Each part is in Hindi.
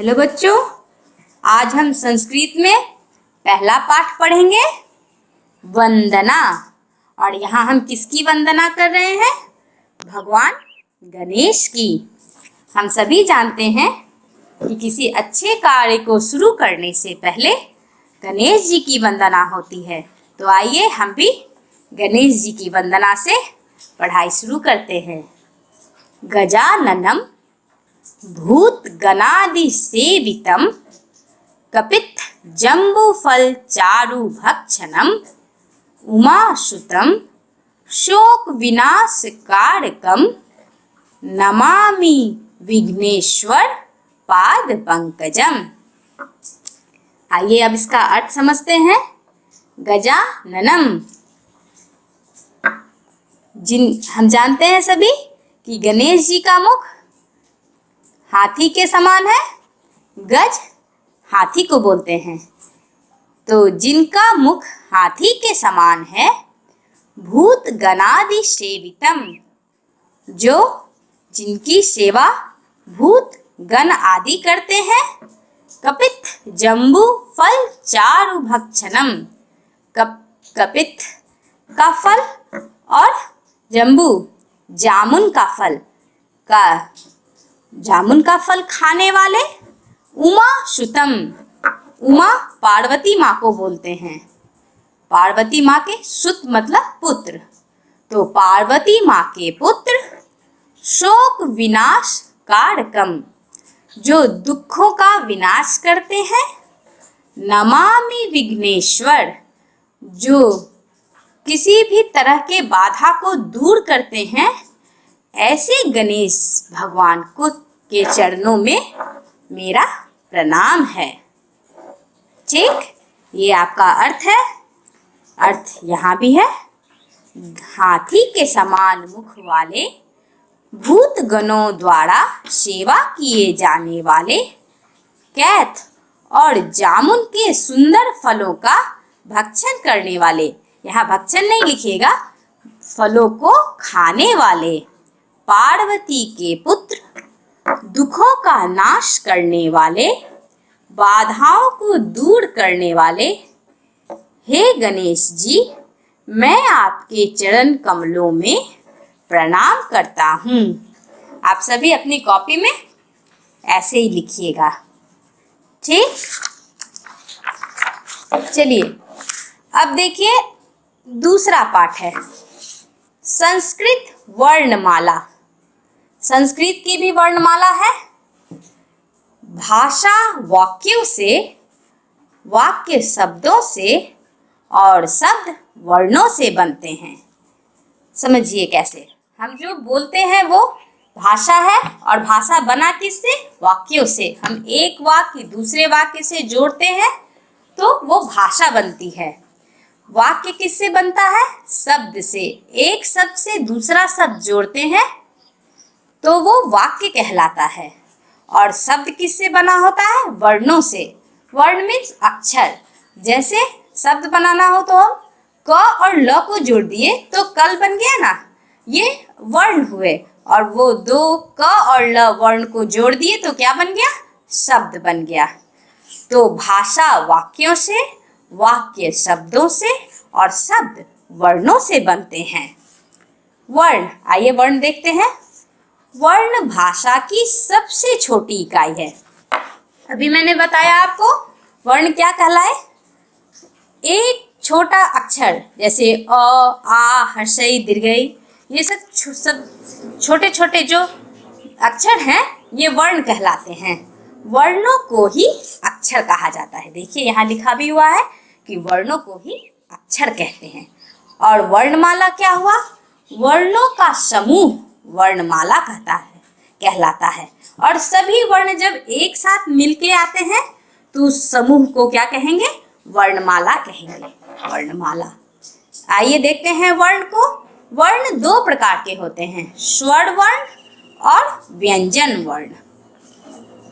हेलो बच्चों, आज हम संस्कृत में पहला पाठ पढ़ेंगे वंदना। और यहाँ हम किसकी वंदना कर रहे हैं? भगवान गणेश की। हम सभी जानते हैं कि किसी अच्छे कार्य को शुरू करने से पहले गणेश जी की वंदना होती है। तो आइए हम भी गणेश जी की वंदना से पढ़ाई शुरू करते हैं। गजाननम भूत गणादि सेवितम कपित जम्बूफल चारु भक्षणम उमासुतम शोक विनाश कारकम नमामि विघ्नेश्वर पाद पंकजम। आइए अब इसका अर्थ समझते हैं। गजाननम, हम जानते हैं सभी कि गणेश जी का मुख हाथी के समान है। गज हाथी को बोलते हैं। तो जिनका मुख हाथी के समान है, भूत गणादि सेवितम, जो जिनकी सेवा भूत गण आदि करते हैं। कपित जम्बू फल चारु भक्षणम, कपित का फल और जम्बू जामुन का फल खाने वाले। उमा सुतम, उमा पार्वती माँ को बोलते हैं। पार्वती माँ के सुत मतलब पुत्र। तो पार्वती माँ के पुत्र शोक विनाश कारकम, जो दुखों का विनाश करते हैं। नमामि विघ्नेश्वर, जो किसी भी तरह के बाधा को दूर करते हैं। ऐसे गणेश भगवान को के चरणों में मेरा प्रणाम है। ठीक, ये आपका अर्थ है। अर्थ यहाँ भी है। हाथी के समान मुख वाले, भूत गणों द्वारा सेवा किए जाने वाले, कैथ और जामुन के सुंदर फलों का भक्षण करने वाले। यहाँ भक्षण नहीं लिखिएगा, फलों को खाने वाले। पार्वती के पुत्र, दुखों का नाश करने वाले, बाधाओं को दूर करने वाले। हे गणेश जी, मैं आपके चरण कमलों में प्रणाम करता हूँ। आप सभी अपनी कॉपी में ऐसे ही लिखिएगा। ठीक, चलिए अब देखिए दूसरा पाठ है संस्कृत वर्णमाला। संस्कृत की भी वर्णमाला है। भाषा वाक्यों से, वाक्य शब्दों से और शब्द वर्णों से बनते हैं। समझिए कैसे। हम जो बोलते हैं वो भाषा है, और भाषा बना किससे? वाक्यों से। हम एक वाक्य दूसरे वाक्य से जोड़ते हैं तो वो भाषा बनती है। वाक्य किससे बनता है? शब्द से। एक शब्द से दूसरा शब्द जोड़ते हैं तो वो वाक्य कहलाता है। और शब्द किससे बना होता है? वर्णों से। वर्ण मीन्स अक्षर। जैसे शब्द बनाना हो तो हम क और ल को जोड़ दिए तो कल बन गया ना, ये वर्ण हुए। और वो दो क और ल वर्ण को जोड़ दिए तो क्या बन गया? शब्द बन गया। तो भाषा वाक्यों से, वाक्य शब्दों से और शब्द वर्णों से बनते हैं। वर्ण, आइए वर्ण देखते हैं। वर्ण भाषा की सबसे छोटी इकाई है। अभी मैंने बताया आपको वर्ण क्या कहलाए। एक छोटा अक्षर जैसे अ, आ, हर्षई, दीर्घई, ये सब छोटे छोटे जो अक्षर हैं ये वर्ण कहलाते हैं। वर्णों को ही अक्षर कहा जाता है। देखिए यहाँ लिखा भी हुआ है कि वर्णों को ही अक्षर कहते हैं। और वर्णमाला क्या हुआ? वर्णों का समूह वर्णमाला कहलाता है। और सभी वर्ण जब एक साथ मिलके आते हैं तो उस समूह को क्या कहेंगे? वर्णमाला कहेंगे। वर्णमाला। आइए देखते हैं वर्ण को। वर्ण दो प्रकार के होते हैं, स्वर वर्ण और व्यंजन वर्ण।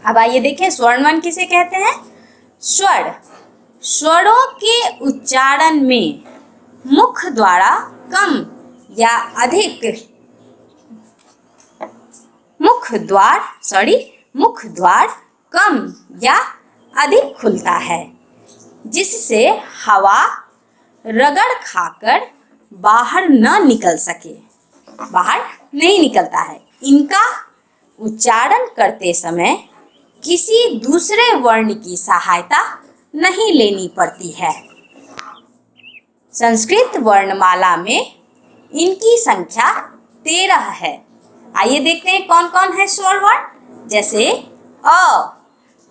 अब आइए देखें स्वर्ण वर्ण किसे कहते हैं। स्वर, स्वरों के उच्चारण में मुख द्वारा कम या अधिक मुख द्वार कम या अधिक खुलता है, जिससे हवा रगड़ खाकर बाहर न निकल सके, बाहर नहीं निकलता है। इनका उच्चारण करते समय किसी दूसरे वर्ण की सहायता नहीं लेनी पड़ती है। संस्कृत वर्णमाला में इनकी संख्या 13 है। आइए देखते हैं कौन कौन है स्वर वर्ण। जैसे अ,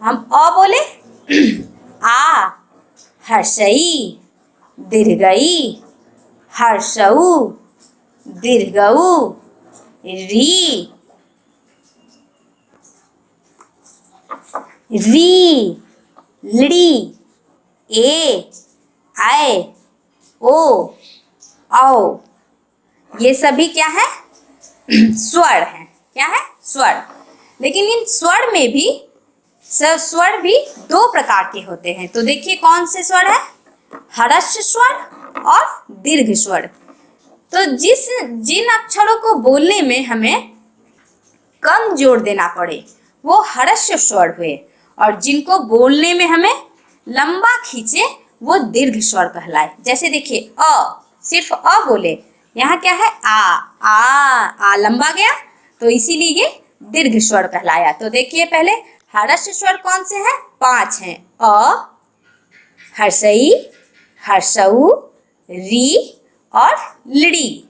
हम अ बोले आ, हर्षई, दीर्घई, हर्षऊ, दीर्घऊ, री, री, लड़ी, ए, आए, ओ, औ। ये सभी क्या है? स्वर हैं। क्या है? स्वर। लेकिन इन स्वर में भी स्वर भी दो प्रकार के होते हैं। तो देखिए कौन से स्वर है? ह्रस्व स्वर और दीर्घ स्वर। तो जिन अक्षरों को बोलने में हमें कम जोर देना पड़े वो ह्रस्व स्वर हुए, और जिनको बोलने में हमें लंबा खींचे वो दीर्घ स्वर कहलाए। जैसे देखिए अ, सिर्फ अ बोले, यहाँ क्या है? आ लंबा गया, तो इसीलिए ये दीर्घ स्वर कहलाया। तो देखिए पहले ह्रस्व स्वर कौन से हैं? 5 हैं। अ, हर्षई, हर्षऊ, री और लड़ी।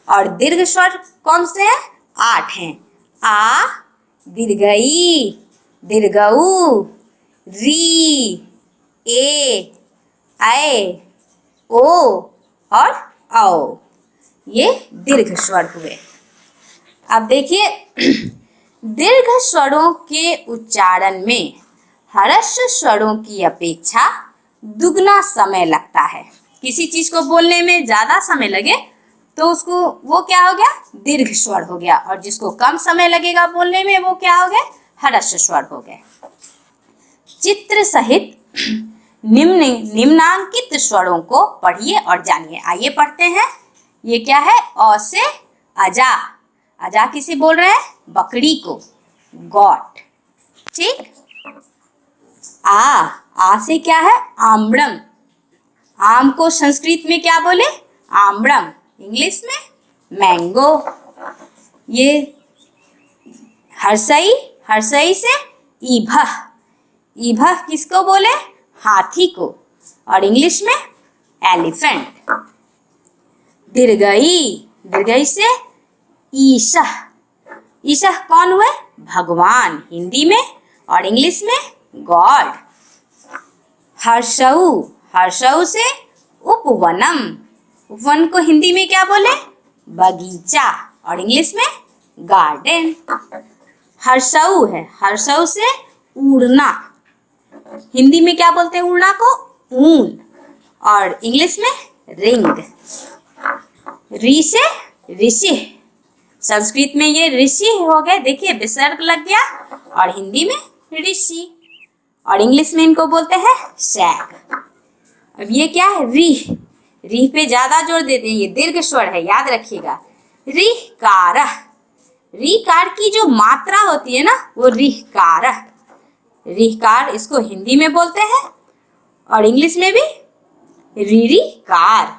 और दीर्घ स्वर कौन से हैं? 8 हैं। आ, दीर्घई, दीर्घऊ, री, ए, ऐ, ओ और औ। ये दीर्घ स्वर हुए। अब देखिए दीर्घ स्वरों के उच्चारण में ह्रस्व स्वरों की अपेक्षा दुगना समय लगता है। किसी चीज को बोलने में ज्यादा समय लगे तो उसको वो क्या हो गया? दीर्घ स्वर हो गया, और जिसको कम समय लगेगा बोलने में वो क्या हो गए? ह्रस्व स्वर हो गए। चित्र सहित निम्नांकित स्वरों को पढ़िए और जानिए। आइए पढ़ते हैं। ये क्या है? अ से अजा। अजा किसे बोल रहे हैं? बकरी को, गॉट। ठीक। आ से क्या है? आम्रम। आम को संस्कृत में क्या बोले? आम्रम। इंग्लिश में मैंगो। ये हर्षई, हर्षई से ईभः। ईभः किसको बोले? हाथी को, और इंग्लिश में एलिफेंट। दीर्घई, दीर्घई से ईशः। ईशः कौन हुए? भगवान हिंदी में, और इंग्लिश में गॉड। हर्षऊ, हर्षऊ से उपवनम। उपवन को हिंदी में क्या बोले? बगीचा, और इंग्लिश में गार्डन। हर्षऊ है, हर्षऊ से उड़ना। हिंदी में क्या बोलते हैं उड़ना को? ऊन, और इंग्लिश में रिंग। री से ऋषि। संस्कृत में ये ऋषि हो गए, देखिए विसर्ग लग गया, और हिंदी में ऋषि, और इंग्लिश में इनको बोलते हैं शैग। अब ये क्या है? री। री पे ज्यादा जोर देते हैं, ये दीर्घ स्वर है, याद रखिएगा। रीकारः। रीकार की जो मात्रा होती है ना वो रीकारः। रीकार इसको हिंदी में बोलते हैं, और इंग्लिश में भी रीरीकार।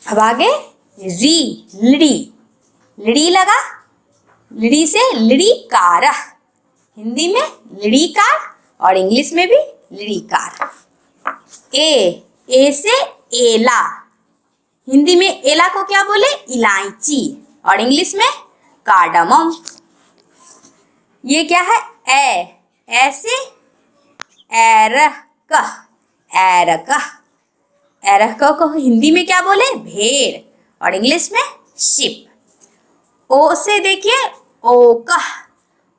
अब आगे री, लड़ी। लड़ी लगा, लड़ी से लड़ीकारः। हिंदी में लड़ीकार, और इंग्लिश में भी लड़ीकार। ए से एला। हिंदी में एला को क्या बोले? इलायची, और इंग्लिश में कार्डमम। ये क्या है? ऐसे एरकह। एरकह, एरकह को हिंदी में क्या बोले? भेड़, और इंग्लिश में शिप। ओ से देखिए ओकह।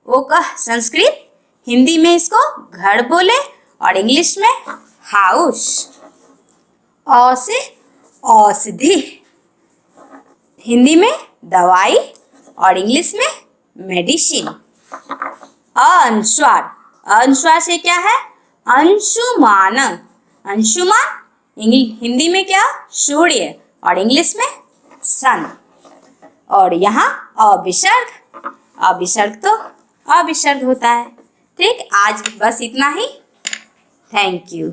ओकह संस्कृत, हिंदी में इसको घर बोले, और इंग्लिश में हाउस। औ से औषधि, हिंदी में दवाई, और इंग्लिश में मेडिसिन। अनुस्वार, अनुस्वार से क्या है? अंशुमान। अंशुमान हिंदी में क्या? सूर्य, और इंग्लिश में सन। और यहाँ अविसर्ग, अविसर्ग तो अविसर्ग होता है। ठीक, आज बस इतना ही। Thank you.